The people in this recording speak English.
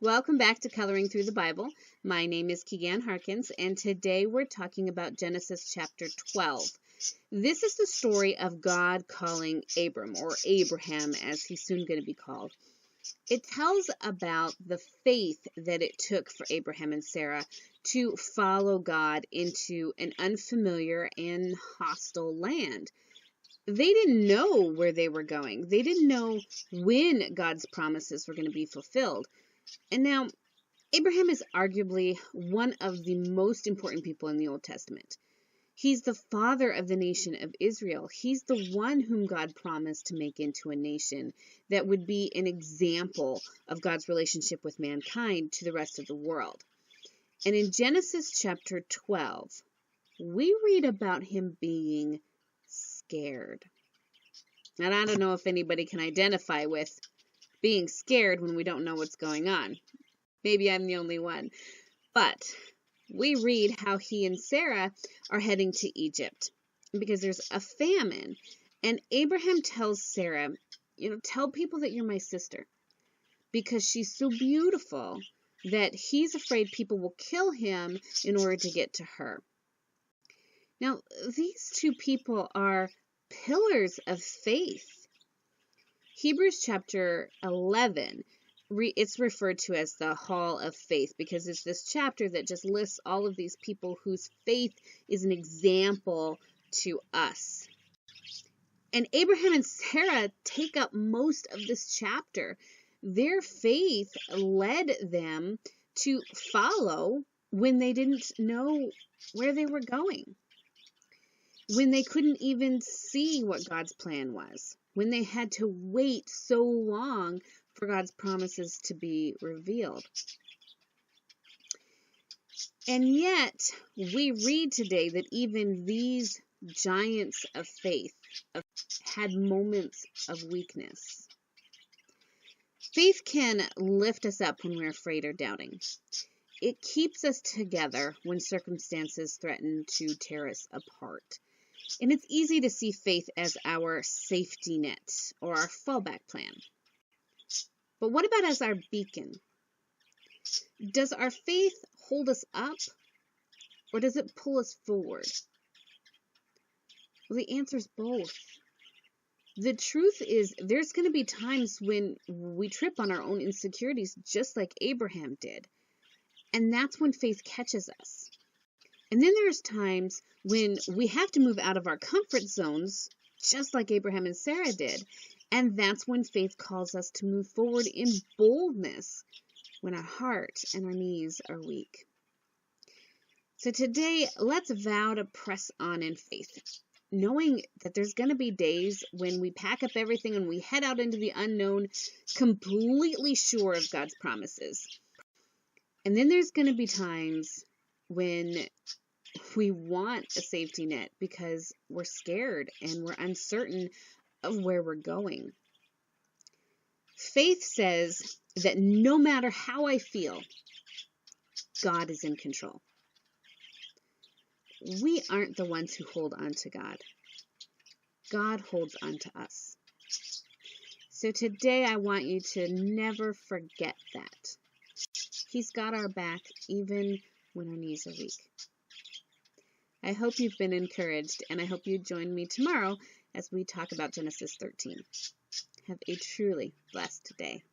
Welcome back to Coloring Through the Bible. My name is Keegan Harkins, and today we're talking about Genesis chapter 12. This is the story of God calling Abram, or Abraham as he's soon going to be called. It tells about the faith that it took for Abraham and Sarah to follow God into an unfamiliar and hostile land. They didn't know where they were going. They didn't know when God's promises were going to be fulfilled. And now, Abraham is arguably one of the most important people in the Old Testament. He's the father of the nation of Israel. He's the one whom God promised to make into a nation that would be an example of God's relationship with mankind to the rest of the world. And in Genesis chapter 12, we read about him being scared. And I don't know if anybody can identify with being scared when we don't know what's going on. Maybe I'm the only one. But we read how he and Sarah are heading to Egypt because there's a famine. And Abraham tells Sarah, tell people that you're my sister because she's so beautiful that he's afraid people will kill him in order to get to her. Now, these two people are pillars of faith. Hebrews chapter 11, it's referred to as the Hall of Faith because it's this chapter that just lists all of these people whose faith is an example to us. And Abraham and Sarah take up most of this chapter. Their faith led them to follow when they didn't know where they were going, when they couldn't even see what God's plan was, when they had to wait so long for God's promises to be revealed. And yet, we read today that even these giants of faith had moments of weakness. Faith can lift us up when we're afraid or doubting. It keeps us together when circumstances threaten to tear us apart. And it's easy to see faith as our safety net or our fallback plan. But what about as our beacon? Does our faith hold us up or does it pull us forward? Well, the answer is both. The truth is there's going to be times when we trip on our own insecurities just like Abraham did. And that's when faith catches us. And then there's times when we have to move out of our comfort zones, just like Abraham and Sarah did. And that's when faith calls us to move forward in boldness, when our heart and our knees are weak. So today, let's vow to press on in faith, knowing that there's going to be days when we pack up everything and we head out into the unknown, completely sure of God's promises. And then there's going to be times when we want a safety net because we're scared and we're uncertain of where we're going. Faith says that no matter how I feel, God is in control. We aren't the ones who hold on to God. God holds on to us. So today I want you to never forget that. He's got our back even when our knees are weak. I hope you've been encouraged, and I hope you join me tomorrow as we talk about Genesis 13. Have a truly blessed day.